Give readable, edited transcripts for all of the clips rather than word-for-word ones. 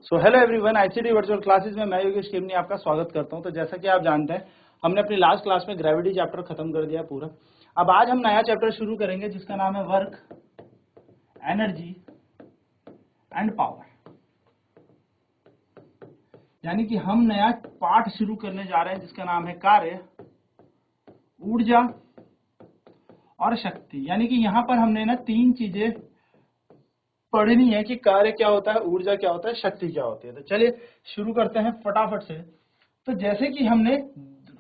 So hello everyone, ICT virtual classes में मैं योगेश केमनी आपका स्वागत करता हूं। तो जैसा कि आप जानते हैं, हमने अपनी लास्ट क्लास में ग्रेविटी चैप्टर खत्म कर दिया पूरा। अब आज हम नया चैप्टर शुरू करेंगे जिसका नाम है वर्क, एनर्जी एंड पावर। यानी कि हम नया पाठ शुरू करने जा रहे हैं जिसका नाम है कार्य, ऊर्जा और शक्ति। यानी कि यहाँ पर हमने ना तीन चीजें पढ़नी है कि कार्य क्या होता है, ऊर्जा क्या होता है, शक्ति क्या होती है। तो चलिए शुरू करते हैं फटाफट से। तो जैसे कि हमने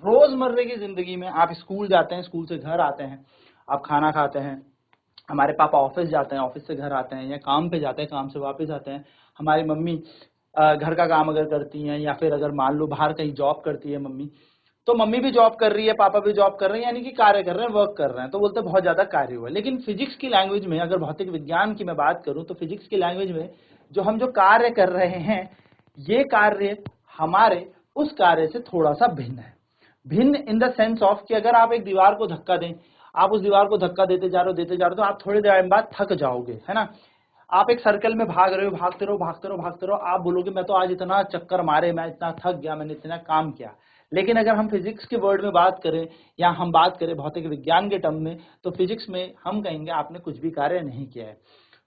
रोजमर्रे की जिंदगी में, आप स्कूल जाते हैं, स्कूल से घर आते हैं, आप खाना खाते हैं, हमारे पापा ऑफिस जाते हैं, ऑफिस से घर आते हैं, या काम पे जाते हैं, काम से वापस आते हैं, हमारी मम्मी घर का काम अगर करती हैं, या फिर अगर मान लो बाहर कहीं जॉब करती है मम्मी, तो मम्मी भी जॉब कर रही है, पापा भी जॉब कर रहे हैं, यानी कि कार्य कर रहे हैं, वर्क कर रहे हैं, तो बोलते हैं बहुत ज्यादा कार्य हुआ। लेकिन फिजिक्स की लैंग्वेज में, अगर भौतिक विज्ञान की मैं बात करूं, तो फिजिक्स की लैंग्वेज में जो हम जो कार्य कर रहे हैं, ये कार्य हमारे उस कार्य से थोड़ा सा भिन्न है। भिन्न इन द सेंस ऑफ कि अगर आप एक दीवार को धक्का दें, आप उस दीवार को धक्का देते जा रहे हो, तो आप थोड़ी देर बाद थक जाओगे, है ना। आप एक सर्कल में भाग रहे हो, भागते रहो, आप बोलोगे मैं तो आज इतना चक्कर मारे, मैं इतना थक गया, मैंने इतना काम किया। लेकिन अगर हम फिजिक्स के वर्ड में बात करें, या हम बात करें भौतिक विज्ञान के टर्म में, तो फिजिक्स में हम कहेंगे आपने कुछ भी कार्य नहीं किया है।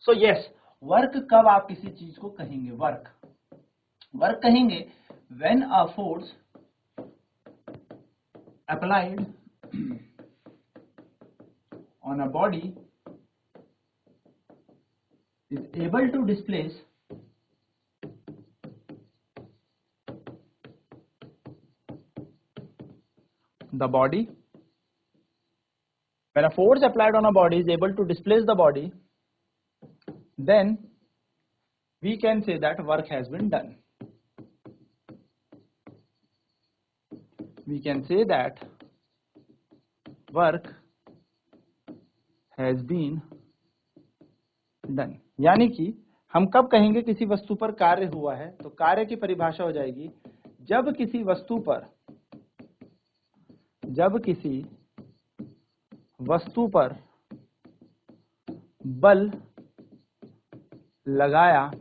सो यस, वर्क कब आप किसी चीज को कहेंगे, वर्क कहेंगे when a force applied on a body is able to displace the body. When a force applied on a body is able to displace the body, then we can say that work has been done. We can say that work has been done. यानी कि हम कब कहेंगे किसी वस्तु पर कार्य हुआ है, तो कार्य की परिभाषा हो जाएगी जब किसी वस्तु पर बल लगाया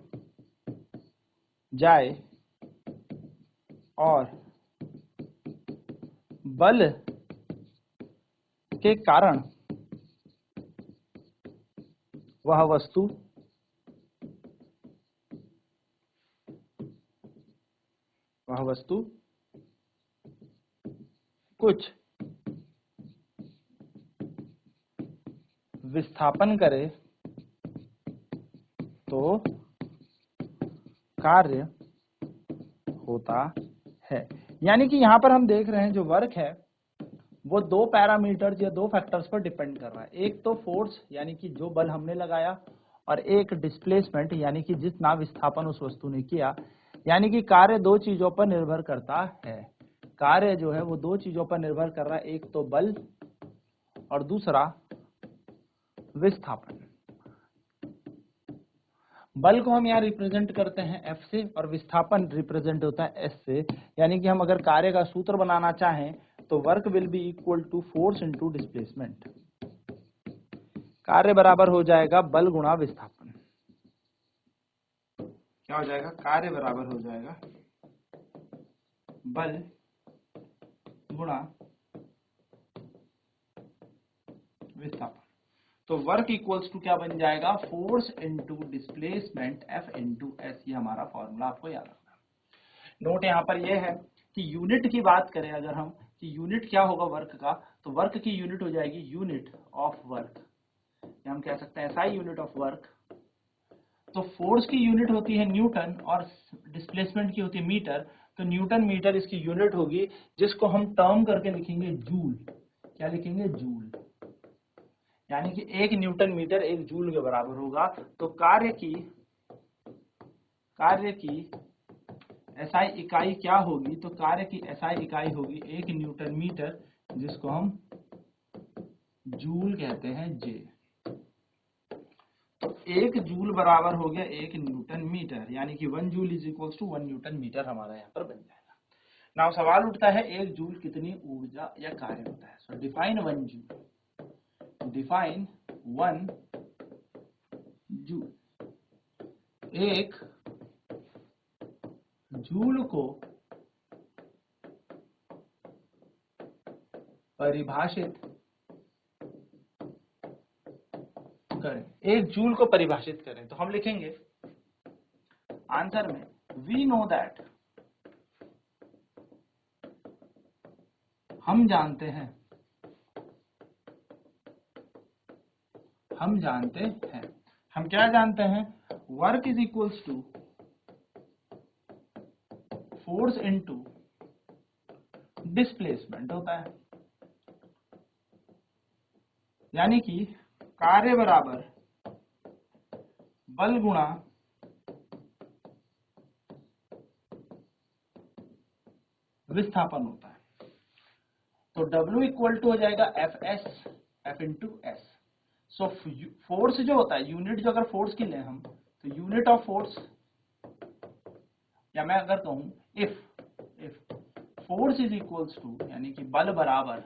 जाए और बल के कारण वह वस्तु कुछ विस्थापन करे तो कार्य होता है। यानी कि यहां पर हम देख रहे हैं जो वर्क है वो दो पैरामीटर्स या दो फैक्टर्स पर डिपेंड कर रहा है। एक तो फोर्स, यानी कि जो बल हमने लगाया, और एक डिस्प्लेसमेंट, यानी कि जितना विस्थापन उस वस्तु ने किया। यानी कि कार्य दो चीजों पर निर्भर करता है। कार्य जो है वो दो चीजों पर निर्भर कर रहा है, एक तो बल और दूसरा विस्थापन। बल को हम यहाँ रिप्रेजेंट करते हैं F से, और विस्थापन रिप्रेजेंट होता है S से। यानी कि हम अगर कार्य का सूत्र बनाना चाहें तो work will be equal to force into displacement. कार्य बराबर हो जाएगा बल गुणा विस्थापन। क्या हो जाएगा? कार्य बराबर हो जाएगा बल गुणा विस्थापन। तो वर्क इक्वल्स टू क्या बन जाएगा? Force into displacement F into S। ये हमारा फॉर्मूला आपको याद रखना है। नोट यहाँ पर यह है कि यूनिट की बात करें अगर हम, कि यूनिट क्या होगा वर्क का, तो वर्क की यूनिट हो जाएगी यूनिट ऑफ वर्क, या हम कह सकते हैं SI यूनिट ऑफ वर्क। तो फोर्स की यूनिट होती है न्यूटन और डिस्प्लेसमेंट की होती है मीटर। तो न्यूटन मीटर इसकी यूनिट होगी, जिसको हम टर्म करके लिखेंगे जूल। क्या लिखेंगे? जूल। यानी कि एक न्यूटन मीटर एक जूल के बराबर होगा। तो कार्य की एसआई इकाई क्या होगी? तो कार्य की एसआई इकाई होगी एक न्यूटन मीटर, जिसको हम जूल कहते हैं, जे। तो एक जूल बराबर हो गया एक न्यूटन मीटर, यानी कि 1 joule is equals to 1 newton metre हमारा यहाँ पर बन जाएगा। नाउ सवाल उठता है, एक जूल कितनी ऊर्जा या कार्य होता है? सो डिफाइन 1 जूल। Define 1 joule. एक जूल को परिभाषित करें, 1 जूल को परिभाषित करें, तो हम लिखेंगे आंसर में वी नो दैट, हम जानते हैं, हम क्या जानते हैं, work is equals to force into displacement होता है, यानी कि कार्य बराबर बल गुणा विस्थापन होता है। तो W इक्वल टू हो जाएगा F S, F into S. So force जो होता है, यूनिट जो अगर फोर्स की लें हम, तो यूनिट ऑफ फोर्स, या मैं अगर कहूं if force is equals to, यानी कि बल बराबर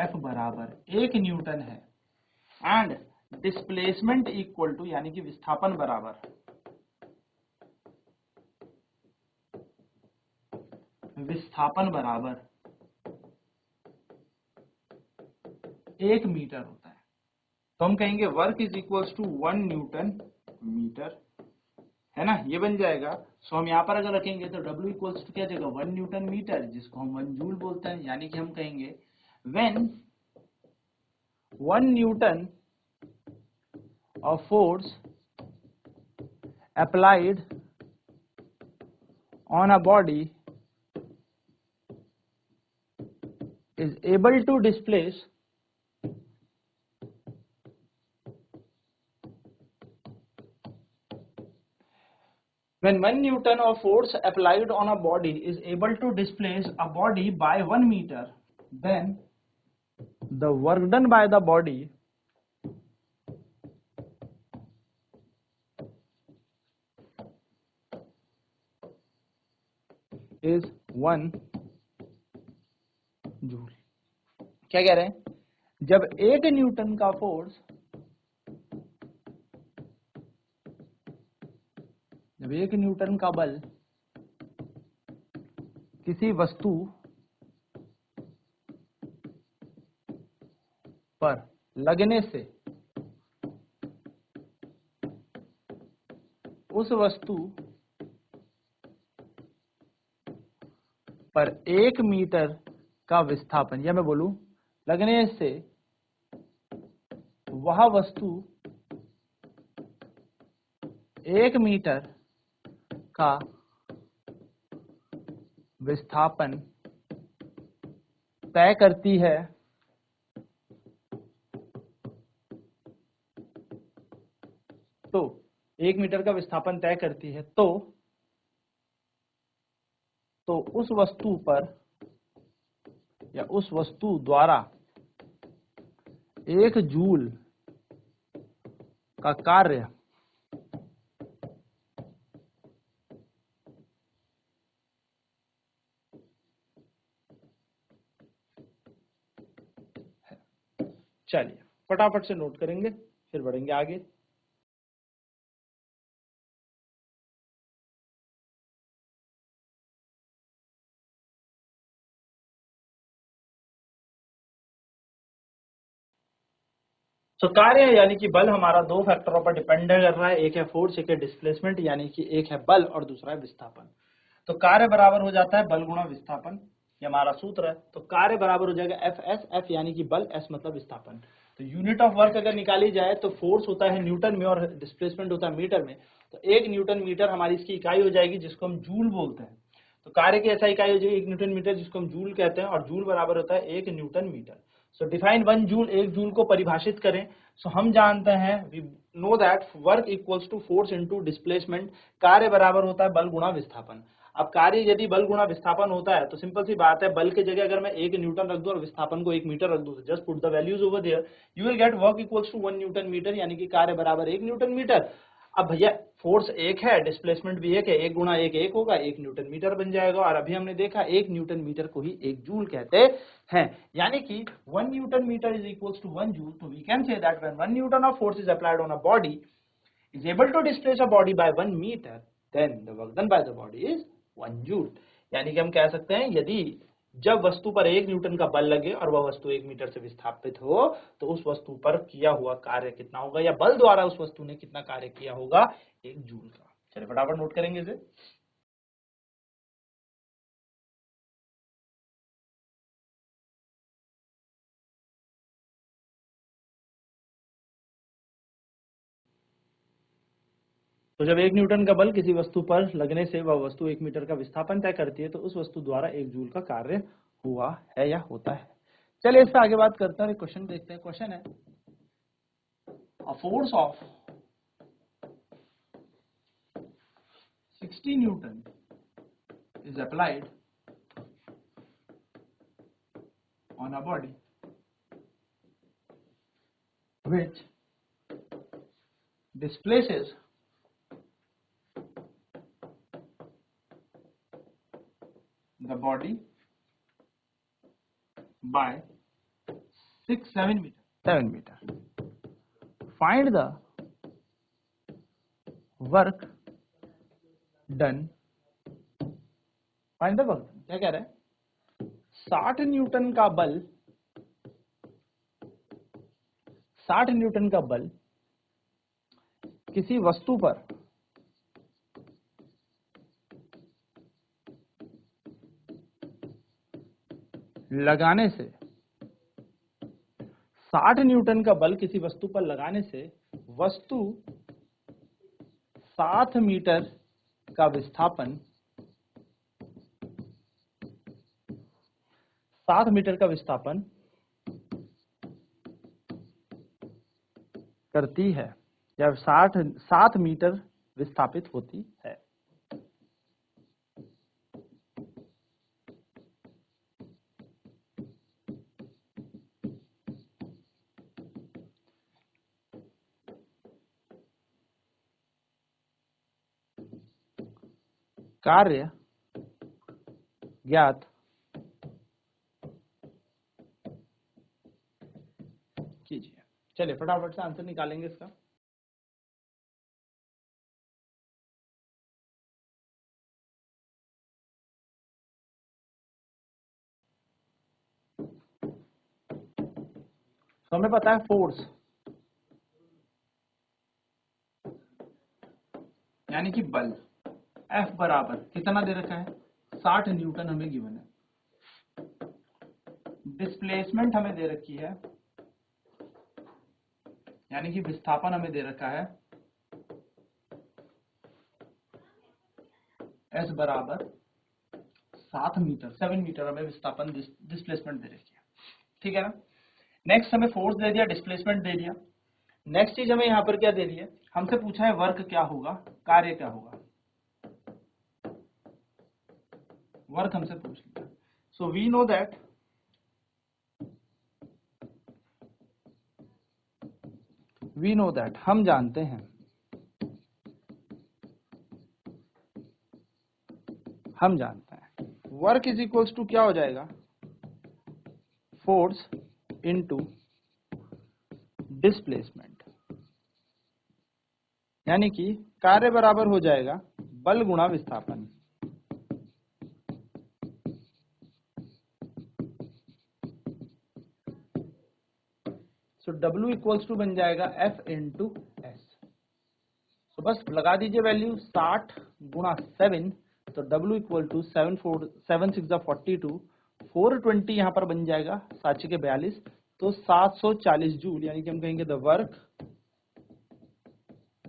F बराबर 1 न्यूटन है, एंड डिस्प्लेसमेंट इक्वल टू, यानी कि विस्थापन बराबर 1 मीटर होता है, तो हम कहेंगे work is equals to 1 newton metre, है ना, ये बन जाएगा। सो हम यहाँ पर अगर रखेंगे तो W इक्वल्स टू क्या जगह 1 न्यूटन मीटर, जिसको हम 1 जूल बोलते हैं, यानी कि हम कहेंगे when 1 Newton of force applied on a body is able to displace when 1 Newton of force applied on a body is able to displace a body by 1 meter, then the work done by the body is 1 joule. क्या कह रहे हैं, जब 1 Newton का force, जब 1 Newton का बल किसी वस्तु पर लगने से उस वस्तु पर 1 मीटर का विस्थापन, या मैं बोलूं लगने से वह वस्तु 1 मीटर का विस्थापन तय करती है, तो 1 मीटर का विस्थापन तय करती है, तो उस वस्तु पर या उस वस्तु द्वारा 1 जूल का कार्य चलिए फटाफट से नोट करेंगे, फिर बढ़ेंगे आगे। तो कार्य यानी कि बल हमारा 2 फैक्टरों पर डिपेंड कर रहा है, एक है फोर्स, एक है डिस्प्लेसमेंट, यानी कि एक है बल और दूसरा है विस्थापन। तो कार्य बराबर हो जाता है बल गुणा विस्थापन, ये हमारा सूत्र है। तो कार्य बराबर हो जाएगा एफ एस, एफ यानी कि बल, एस मतलब विस्थापन। तो यूनिट ऑफ वर्क अगर निकाली जाए तो फोर्स होता है न्यूटन में और डिस्प्लेसमेंट होता है मीटर में। तो 1 न्यूटन मीटर हमारी इसकी इकाई हो जाएगी, जिसको हम जूल बोलते हैं। तो कार्य की ऐसा इकाई हो जाएगी 1 न्यूटन मीटर, जिसको हम जूल कहते हैं, और जूल बराबर होता है 1 newton metre. So define 1 joule, 1 joule को परिभाषित करें। सो हम जानते हैं, we know that work equals to force into displacement, कार्य बराबर होता है बल गुणा विस्थापन। अब कार्य यदि बल गुणा विस्थापन होता है तो सिंपल सी बात है, बल के जगह अगर मैं 1 न्यूटन रख दूं और विस्थापन को 1 मीटर रख दूं, तो just put the values over there, you will get work equals to 1 newton metre, यानी कि कार्य बराबर 1 न्यूटन मीटर। अब भैया फोर्स 1 है, डिस्प्लेसमेंट भी 1 है, 1 गुणा 1 1 होगा, 1 न्यूटन मीटर बन जाएगा। और अभी हमने देखा 1 न्यूटन मीटर को ही 1 जूल कहते हैं, यानी कि 1 newton metre is equals to 1 joule. तो we can say that when 1 newton of force is applied on a body is able to displace a body by 1 meter, then the work done by the body is 1 joule। यानी कि हम कह सकते हैं यदि जब वस्तु पर 1 न्यूटन का बल लगे और वह वस्तु 1 मीटर से विस्थापित हो तो उस वस्तु पर किया हुआ कार्य कितना होगा, या बल द्वारा उस वस्तु ने कितना कार्य किया होगा, 1 जूल का। चलिए फटाफट नोट करेंगे इसे। तो जब 1 न्यूटन का बल किसी वस्तु पर लगने से वह वस्तु 1 मीटर का विस्थापन तय करती है तो उस वस्तु द्वारा 1 जूल का कार्य हुआ है या होता है। चलिए इससे आगे बात करते हैं, क्वेश्चन देखते हैं। क्वेश्चन है a force of 60 Newton is applied on a body which displaces the body by 7 meter. Find the work done. Find the work done. क्या कह रहा है? 60 न्यूटन का बल किसी वस्तु पर लगाने से, 60 न्यूटन का बल किसी वस्तु पर लगाने से वस्तु 7 मीटर का विस्थापन 7 मीटर का विस्थापन करती है या 7 मीटर विस्थापित होती है। कार्य ज्ञात कीजिए। चलिए फटाफट से आंसर निकालेंगे इसका। तो हमें पता है फोर्स यानी कि बल F बराबर कितना दे रखा है, 60 न्यूटन हमें गिवन है। डिस्प्लेसमेंट हमें दे रखी है यानी कि विस्थापन हमें दे रखा है S बराबर 7 मीटर हमें विस्थापन डिस्प्लेसमेंट दे रखी है, ठीक है ना। नेक्स्ट हमें फोर्स दे दिया, डिस्प्लेसमेंट दे दिया। नेक्स्ट चीज हमें यहाँ पर क्या दे दिया, हमसे पूछा है वर्क क्या होगा, कार्य क्या होगा, वर्क हमसे पूछ लिया। सो वी नो दैट हम जानते हैं वर्क इज इक्वल्स टू क्या हो जाएगा, फोर्स इनटू डिस्प्लेसमेंट, यानी कि कार्य बराबर हो जाएगा बल गुणा विस्थापन। सो W इक्वल्स टू बन जाएगा F इंटू एस। तो बस लगा दीजिए वैल्यू 60 गुणा 7, तो W इक्वल टू 7 6 42, 420 यहाँ पर बन जाएगा 7 के 42, तो 740 जूल, यानी कि हम कहेंगे the work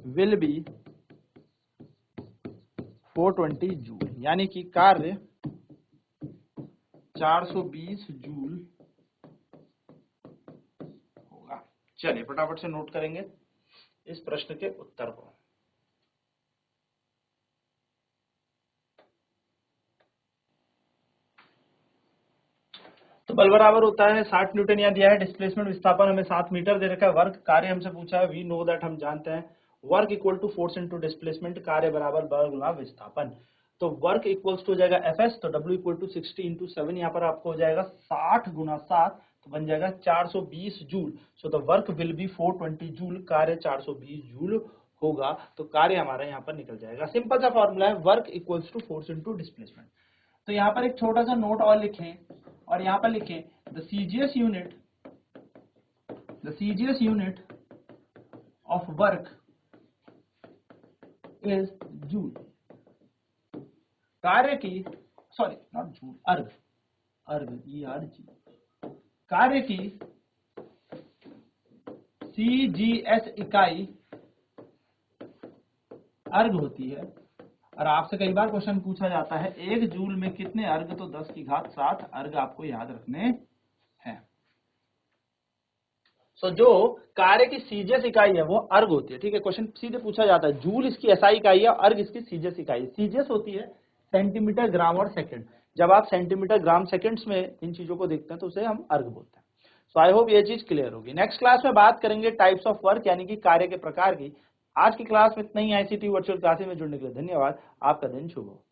will B 420 joule, यानी कि कार्य 420 जूल होगा। चलिए फटाफट से नोट करेंगे इस प्रश्न के उत्तर को। तो बल बराबर होता है 60 न्यूटन यहाँ दिया है, डिस्प्लेसमेंट विस्थापन हमें 7 मीटर दे रखा है, वर्क कार्य हमसे पूछा है, वी नो दैट हम जानते हैं work equal to force into displacement, कार्य बराबर बल गुणा विस्थापन। तो वर्क इक्वल्स टू हो जाएगा एफएस, तो डब्ल्यू इक्वल टू 60 इंटू 7, यहाँ पर आपको हो जाएगा 60 गुना 7, तो बन जाएगा 420 joule. So the work will B 420 joule, कार्य 420 जूल होगा तो कार्य हमारा यहाँ पर निकल जाएगा। सिंपल सा फॉर्मूला है, work equals to force into displacement. तो यहाँ पर एक छोटा सा नोट और लिखें और यहाँ पर लिखें the CGS unit of work is joule. कार्य की, सॉरी नॉट जूल, अर्ग, ERG, कार्य की सीजीएस इकाई अर्ग होती है। और आपसे कई बार क्वेश्चन पूछा जाता है 1 जूल में कितने अर्ग, तो 10 की घात 7 अर्ग आपको याद रखने हैं। सो जो कार्य की सीजीएस इकाई है वो अर्ग होती है, ठीक है। क्वेश्चन सीधे पूछा जाता है, जूल इसकी एसआई इकाई है, अर्ग इसकी सीजीएस इकाई। सीजीएस होती है सेंटीमीटर, ग्राम और सेकंड। जब आप सेंटीमीटर, ग्राम, सेकंड्स में इन चीजों को देखते हैं तो उसे हम अर्ग बोलते हैं। सो आई होप ये चीज क्लियर होगी। नेक्स्ट क्लास में बात करेंगे टाइप्स ऑफ वर्क, यानी कि कार्य के प्रकार की। आज की क्लास में इतना ही। आईसीटी वर्चुअल क्लासेस में जुड़ने के लिए धन्यवाद। आपका दिन शुभ हो।